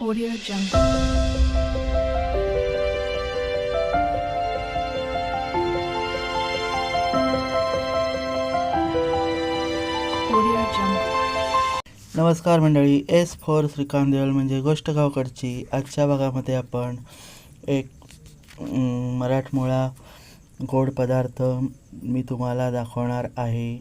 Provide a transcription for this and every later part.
Audio Jungle. Audio Jungle. नमस्कार मंडळी, S for Shrikant Deval म्हणजे गोष्ट गावकडची. आजच्या भागामध्ये आपण एक मराठमोळा गोड पदार्थ मी तुम्हाला दाखवणार आहे.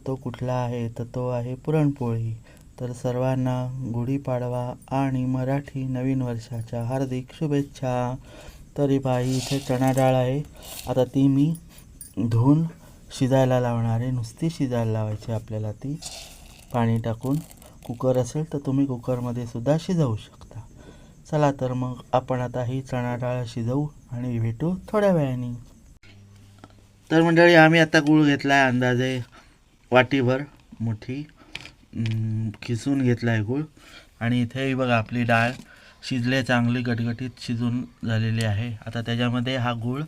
तो कुठला आहे तर तो आहे पुरणपोळी. तर सर्वांना गुढीपाडवा आणि मराठी नवीन वर्षाच्या हार्दिक शुभेच्छा. तरी बाई इथे चणा डाळ आहे. आता ती मी धुवून शिजायला लावणार आहे. नुसती शिजायला लावायची आपल्याला ती, पाणी टाकून. कुकर असेल तर तुम्ही कुकरमध्ये सुद्धा शिजवू शकता. चला तर मग आपण आता ही चणा डाळ शिजवू आणि भेटू थोड्या वेळाने. तर मंडळी, आम्ही आता गूळ घेतला आहे अंदाजे वाटीभर मोठी, खिसून घेतला आहे गूळ. आणि इथे बघा आपली डाळ शिजले, चांगली गटगटीत शिजून झालेली आहे. आता त्याच्यामध्ये हा गूळ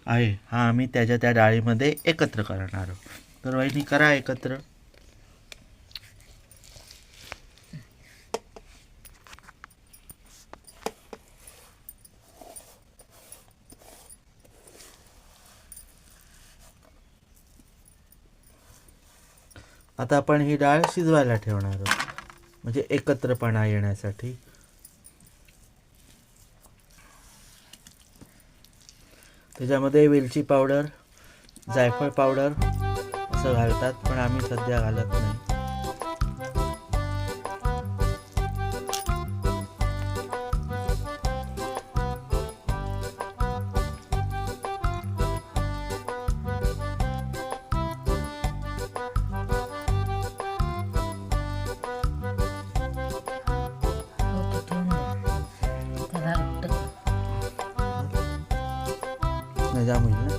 आहे, हा आम्ही त्या डाळीमध्ये एकत्र करणार आहोत. तर वहिनी करा एकत्र. आता आपण ही डाळ शिजवायला ठेवणार आहोत, म्हणजे एकत्रपणा येण्यासाठी. त्याच्यामध्ये वेलची पावडर, जायफळ पावडर असं घालतात, पण आम्ही सध्या घालत नाही. जाम होईल ना.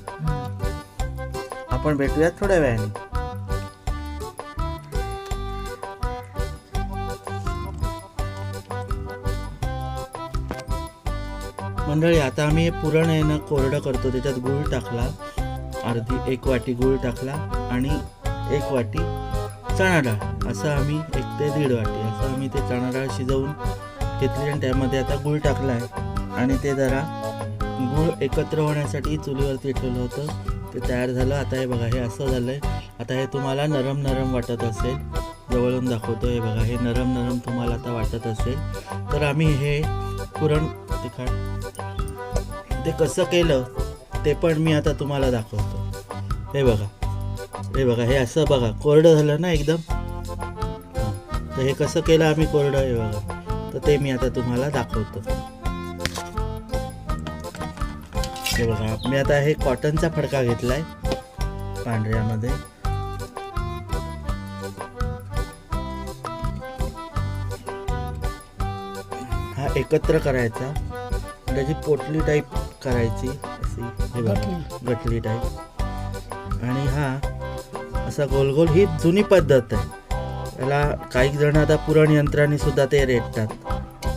आपण भेटूयात थोड्या वेळाने. मंडळी, आता आम्ही हे पुरण आहे ना कोरडं करतो. त्याच्यात गूळ टाकला, एक वाटी गूळ टाकला आणि 1 वाटी चणा डाळ, असं आम्ही 1 ते 1.5 वाटी असं आम्ही ते चणा डाळ शिजवून घेतली. आणि त्यामध्ये आता गूळ टाकला आहे आणि ते जरा गूळ एकत्र होण्यासाठी चुलीवरती ठेवलं होतं. ते तयार झालं. आता हे बघा, हे असं झालंय. आता हे तुम्हाला नरम नरम वाटत असेल, जवळून दाखवतो. हे बघा, हे नरम नरम तुम्हाला आता वाटत असेल. तर आम्ही हे पुरण ते कसं केलं ते पण मी आता तुम्हाला दाखवतो. हे बघा, हे असं बघा कोरडं झालं ना एकदम. तर हे कसं केलं आम्ही कोरडं, हे बघा. तर ते मी आता तुम्हाला दाखवतो. हे बघा, मी आता हे कॉटनचा फडका घेतलाय पांढऱ्यामध्ये. हा एकत्र करायचा, त्याची पोटली टाईप करायची अशी, हे बघा गटली टाईप. आणि हा असा गोल गोल, ही जुनी पद्धत आहे. त्याला काही जण आता पुरण यंत्राने सुद्धा ते रेटतात.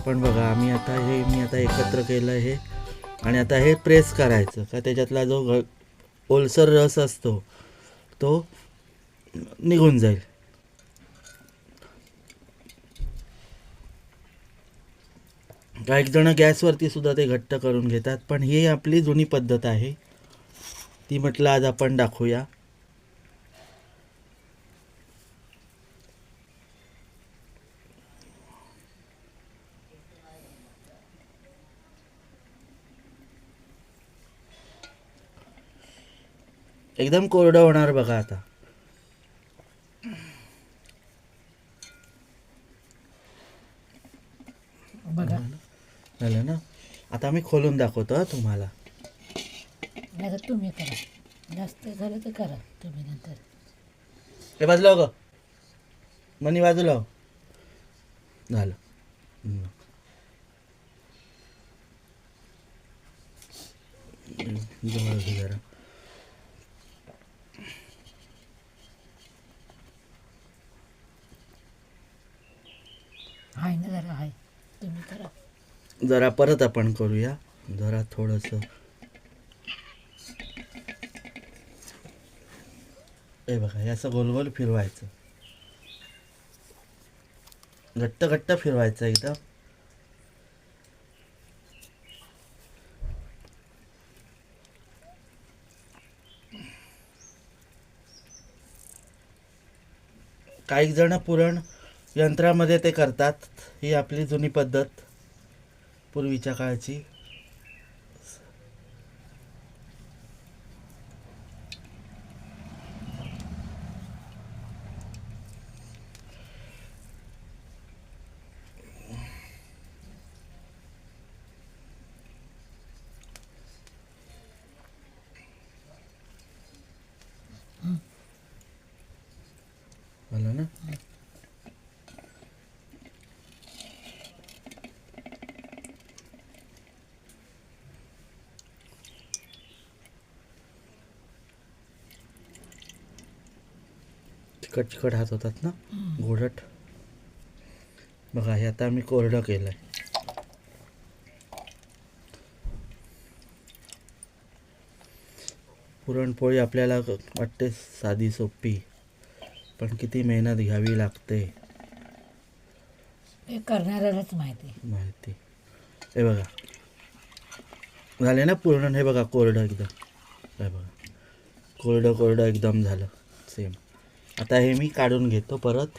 पण बघा, मी आता एकत्र केलं हे. आणि आता हे प्रेस करायचं का त्याच्यातला जो ओलसर रस असतो तो निघून जाईल. काही जण गॅसवरती सुद्धा ते घट्ट करून घेतात, पण ही आपली जुनी पद्धत आहे, ती म्हटलं आज आपण दाखवूया. एकदम कोरडं होणार बघा आता. बघा झालं ना. आता मी खोलून दाखवतो तुम्हाला. नाही तुम्ही करा, जास्त झालं तर करा तुम्ही नंतर. हे बाजूला हो ग, मनी बाजूला हो. झालं. जवळ घे जरा. आहे ना, जरा आहे, तुम्ही करा. जरा परत आपण करूया, जरा थोडंसं. हे बघा, हे असं गोल गोल फिरवायचं, घट्ट घट्ट फिरवायचं एकदम. काही जण पुरण यंत्रामध्ये ते करतात. ही आपली जुनी पद्धत पूर्वीच्या काळची. झालं ना. चिकट चिकट हात होतात ना गोडट. बघा हे आता आम्ही कोरडं केलंय. पुरणपोळी आपल्याला वाटते साधी सोपी, पण किती मेहनत घ्यावी लागते हे करणाऱ्यालाच माहिती. हे बघा झाले ना पुरण. हे बघा कोरडं एकदम. हे बघा कोरडं एकदम झालं सेम. आता हे मी काढून घेतो परत.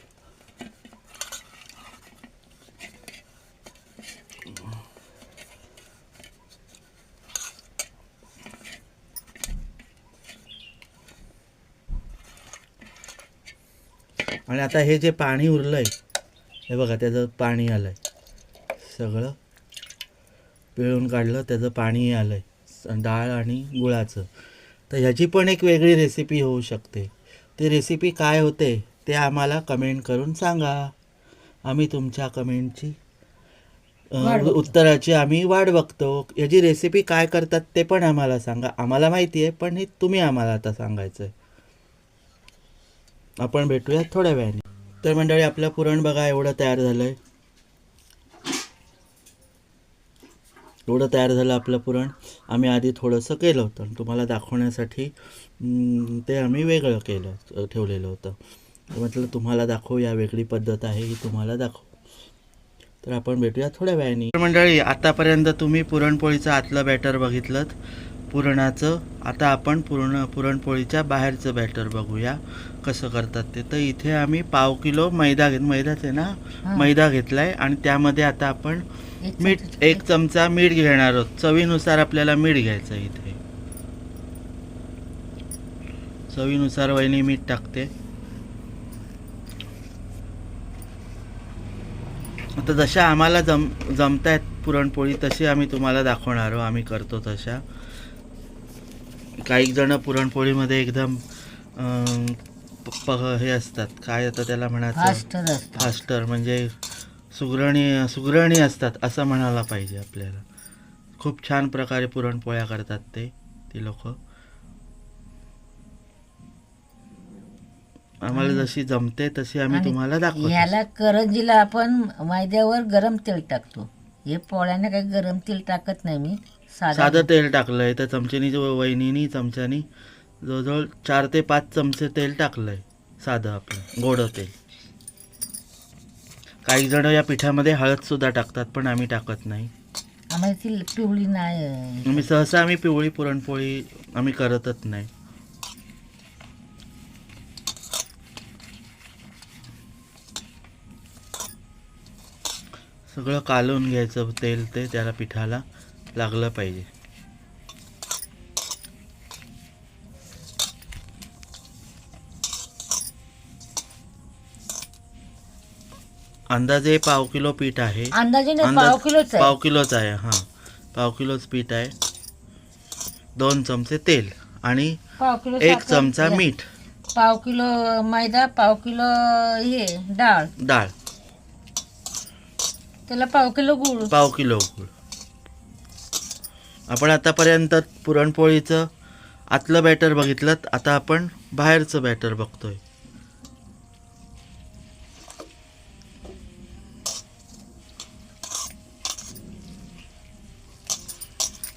आणि आता हे जे पाणी उरलंय हे बघा त्याचं पाणी आलंय. सगळं पिळून काढलं त्याचं पाणी आलंय डाळ आणि गुळाचं. तर ह्याची पण एक वेगळी रेसिपी होऊ शकते. ती रेसिपी काय होते ते आम्हाला कमेंट करून सांगा. आम्ही तुमच्या कमेंटची उत्तराची आम्ही वाट बघतो. याची रेसिपी काय करतात ते पण आम्हाला सांगा. आम्हाला माहिती आहे, पण हे तुम्ही आम्हाला आता सांगायचं आहे. आपण भेटूया थोड्या वेळाने. तर मंडळी आपलं पुरण बघा एवढं तयार झालंय. एवढं तयार झालं आपलं पुरण. आम्ही आधी थोडंसं केलं होतं तुम्हाला दाखवण्यासाठी. ते आम्ही वेगळं ठेवलेलं होतं. म्हटलं तुम्हाला दाखवूया, वेगळी पद्धत आहे ही तुम्हाला दाखवू. तर आपण भेटूया थोड्या वेळाने. मंडळी आतापर्यंत तुम्ही पुरणपोळीचं आतलं बॅटर बघितलं पुरणाचं. आता आपण पुरणपोळीच्या बाहेरचं बॅटर बघूया कसं करतात ते. तर इथे आम्ही पाव किलो मैदाच आहे ना, मैदा घेतलाय. आणि त्यामध्ये आता आपण मीठ 1 चमचा मीठ घेणार आहोत. चवीनुसार आपल्याला मीठ घ्यायचं. इथे चवीनुसार वहिनी मीठ टाकते. आता जशा आम्हाला जमतायत पुरणपोळी तशी आम्ही तुम्हाला दाखवणार आहोत. आम्ही करतो तशा. काही जण पुरणपोळीमध्ये एकदम हे असतात, काय आता त्याला म्हणायचं, फास्टर म्हणजे सुगरणी असतात असं म्हणायला पाहिजे आपल्याला. खूप छान प्रकारे पुरणपोळ्या करतात ती लोक. आम्हाला जशी जमते तशी आम्ही तुम्हाला दाखवतो. ह्याला करंजीला आपण मैद्यावर गरम तेल टाकतो. हे पोळ्याने काही गरम तेल टाकत नाही मी. साधं तेल टाकलंय. तर वहिनीनी चमच्यानी जवळजवळ 4 ते 5 चमचे तेल टाकलंय. साधं आपलं गोड तेल. काही जण या पिठामध्ये हळद सुद्धा टाकतात, पण आम्ही टाकत नाही. आम्हाला ती पिवळी नाही. सहसा आम्ही पिवळी पुरणपोळी आम्ही करतच नाही. सगळं कालवून घ्यायचं तेल. ते त्याला पिठाला लागलं पाहिजे. अंदाजे पाव किलो पीठ आहे. अंदाजे पाव किलोच आहे. हां, पाव किलोच पीठ आहे. 2 चमचे तेल आणि 1 चमचा मीठ. पाव किलो मैदा, पाव किलो हे डाळ. त्याला पाव किलो गुळ. आपण आतापर्यंत पुरणपोळीचं आतलं बॅटर बघितलं. आता आपण बाहेरचं बॅटर बघतोय.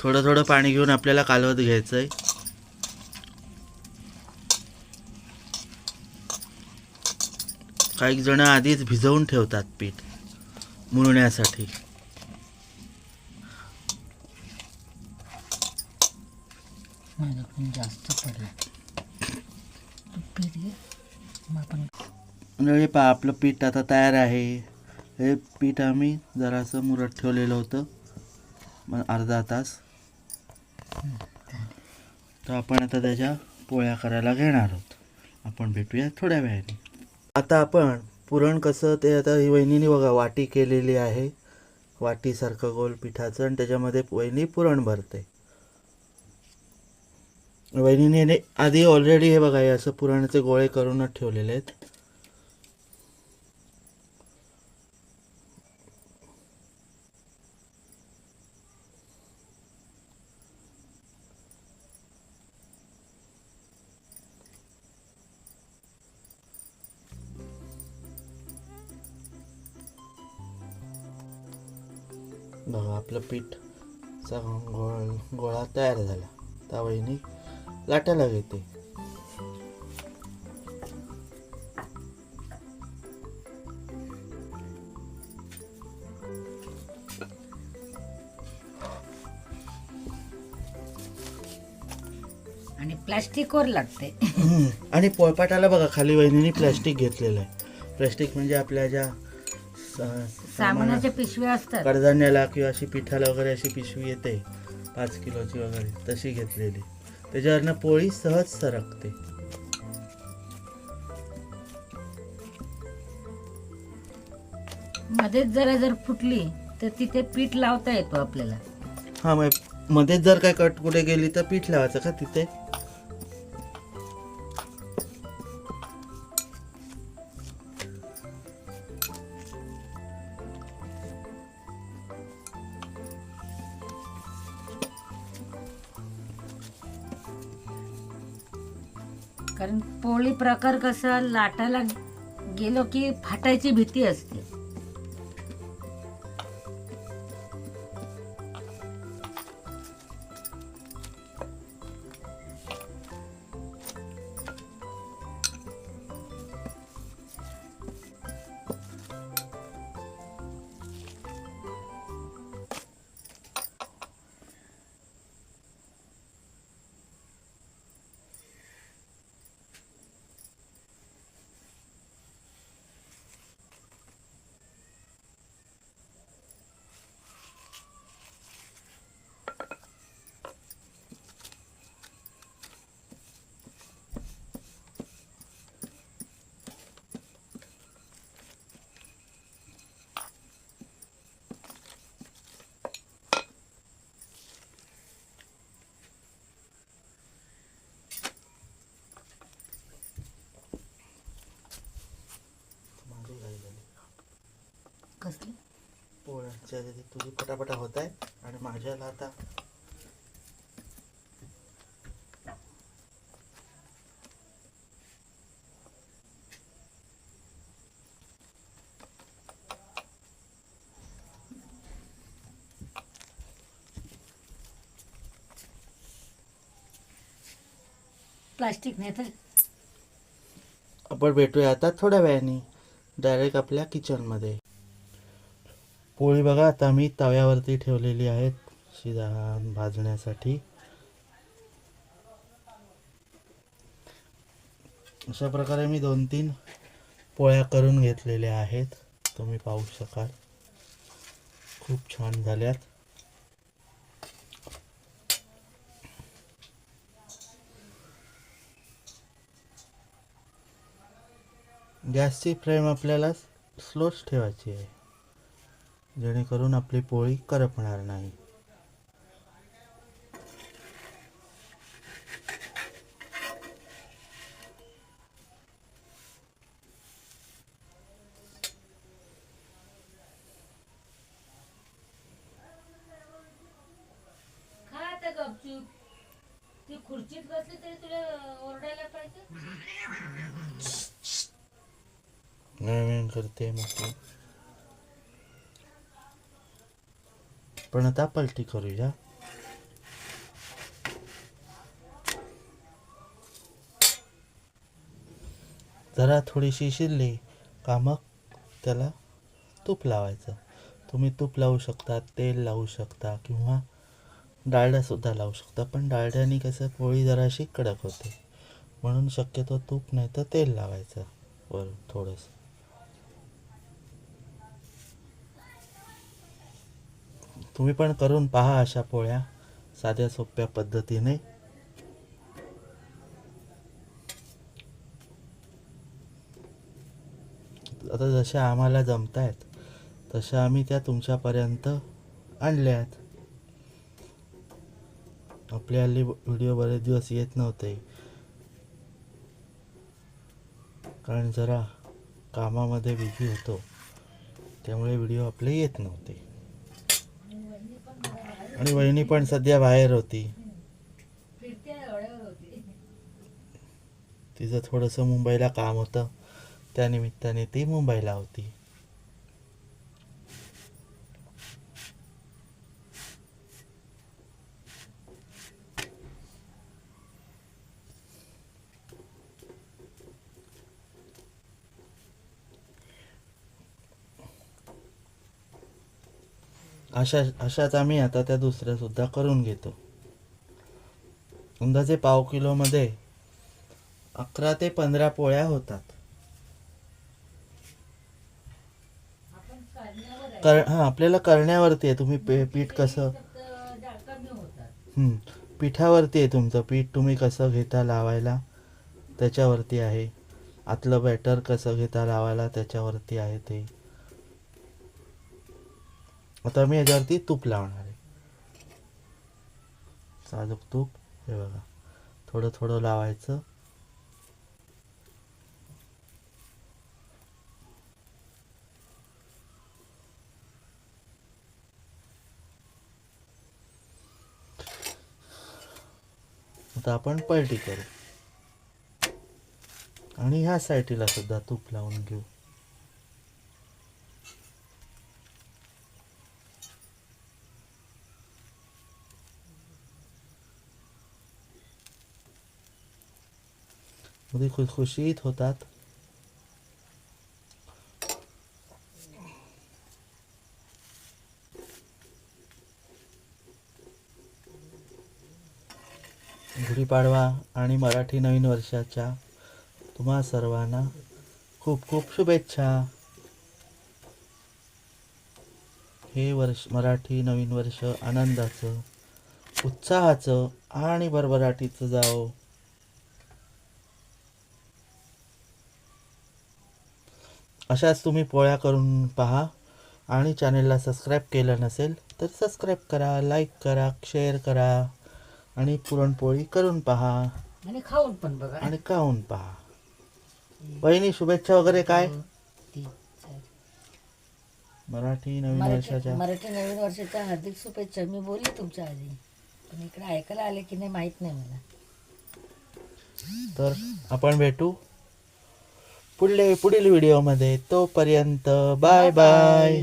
थोडं पाणी घेऊन आपल्याला कालवत घ्यायचंय. काही जण आधीच भिजवून ठेवतात पीठ मुरण्यासाठी. माझ्याकडून जास्त पडला. पीठ घे. म्हणजे पहा आपलं पीठ आता तयार आहे. हे पीठ आम्ही जरासं मुरत ठेवलेलं होतं मग अर्धा तास. तर आपण आता त्याच्या पोळ्या करायला घेणार आहोत. आपण भेटूया थोड्या वेळाने. आता आपण पुरण कसं ते आता ही वहिनीने बघा वाटी केलेली आहे, वाटीसारखं गोल पिठाचं, आणि त्याच्यामध्ये वहिनी पुरण भरते. वहिनीने आधी ऑलरेडी हे बघा हे असं पुरणाचे गोळे करूनच ठेवलेले आहेत. बघा आपलं पीठचा गोळा तयार झाला. त्या वहिनी लाटायला घेते. आणि प्लास्टिकवर लागते. आणि पोळपाटाला बघा खाली वहिनीने प्लॅस्टिक घेतलेलं आहे. प्लॅस्टिक म्हणजे आपल्या ज्या सामानाच्या पिशव्या असतात कडधान्याला किंवा अशी पिठाला वगैरे अशी पिशवी येते 5 किलोची वगैरे तशी घेतलेली. त्याच्यावरनं पोळी सहज सरकते. मध्येच जर फुटली तर तिथे पीठ लावता येतो आपल्याला. हा मग मध्येच जर काय कट कुठे गेली तर पीठ लावायचं का तिथे. कारण पोळी प्रकार कसा लाटायला गेलो की फाटायची भीती असते. कसली पोळ्यांच्या तुझी पटापटा होत आहे आणि माझ्याला आता प्लास्टिक नाही तर. आपण भेटूया आता थोड्या वेळाने डायरेक्ट आपल्या किचनमध्ये. पोळी बघा आता मी तव्यावरती ठेवलेली आहेत भाजण्यासाठी. अशा प्रकारे मी 2-3 पोळ्या करून घेतलेल्या आहेत. तुम्ही पाहू शकाल खूप छान झाल्यात. गॅसची फ्लेम आपल्याला स्लोच ठेवायची आहे जेणेकरून आपली पोळी करपणार नाही. ती खुर्चीत बसली तरी तुला ओरडायला पाहिजे. नवीन करते म्हटलं. पण आता पलटी करूया. जरा थोडीशी शिजली का मग त्याला तूप लावायचं. तुम्ही तूप लावू शकता, तेल लावू शकता किंवा डालडासुद्धा लावू शकता. पण डालड्याने कसं पोळी जराशी कडक होते म्हणून शक्यतो तूप नाही तर तेल लावायचं. वर थोडंसं. तुम्ही पण करून पहा अशा पोळ्या साध्या सोप्या पद्धतीने. आता जशा आम्हाला जमतायत तशा आम्ही त्या तुमच्यापर्यंत आणल्यात. आपले हल्ली व्हिडिओ बरेच दिवस येत नव्हते कारण जरा कामामध्ये बिझी होतो, त्यामुळे व्हिडिओ आपले येत नव्हते. आणि वहिनी पण सध्या बाहेर होती, तिचं थोडंसं मुंबईला काम होतं, त्यानिमित्ताने ती मुंबईला होती. अशाच आम्ही आता त्या दुसऱ्या सुद्धा करून घेतो. अंदाजे पाव किलोमध्ये 11 ते 15 पोळ्या होतात. आपल्याला करण्यावरती आहे. तुम्ही पीठ कसं पिठावरती आहे. तुमचं पीठ तुम्ही कसं घेता लावायला त्याच्यावरती आहे. आतलं बॅटर कसं घेता लावायला त्याच्यावरती आहे ते. आता मी याच्यावरती तूप लावणार आहे, साजूक तूप. हे बघा, थोडं थोडं लावायचं. आता आपण पलटी करू आणि ह्या साईडला सुद्धा तूप लावून घेऊ. मध्ये खुसखुशीत होतात. गुढीपाडवा आणि मराठी नवीन वर्षाच्या तुम्हा सर्वांना खूप खूप शुभेच्छा. हे वर्ष मराठी नवीन वर्ष आनंदाचं, उत्साहाचं आणि भरभराटीचं जावो. अशाच तुम्ही पोळ्या करून पहा आणि चॅनेलला सबस्क्राईब केलं नसेल तर सबस्क्राईब करा, लाईक करा, शेअर करा आणि पुरणपोळी करून पहा आणि खाऊन पण बघा. आणि खाऊन पहा. वहिनी शुभेच्छा वगैरे काय? मराठी नवीन वर्षाच्या हार्दिक शुभेच्छा. मी बोलले तुमच्या आधी, पण इकडे ऐकायला आले की नाही माहित नाही मला. तर आपण भेटू पुढील व्हिडिओमध्ये. तोपर्यंत बाय बाय.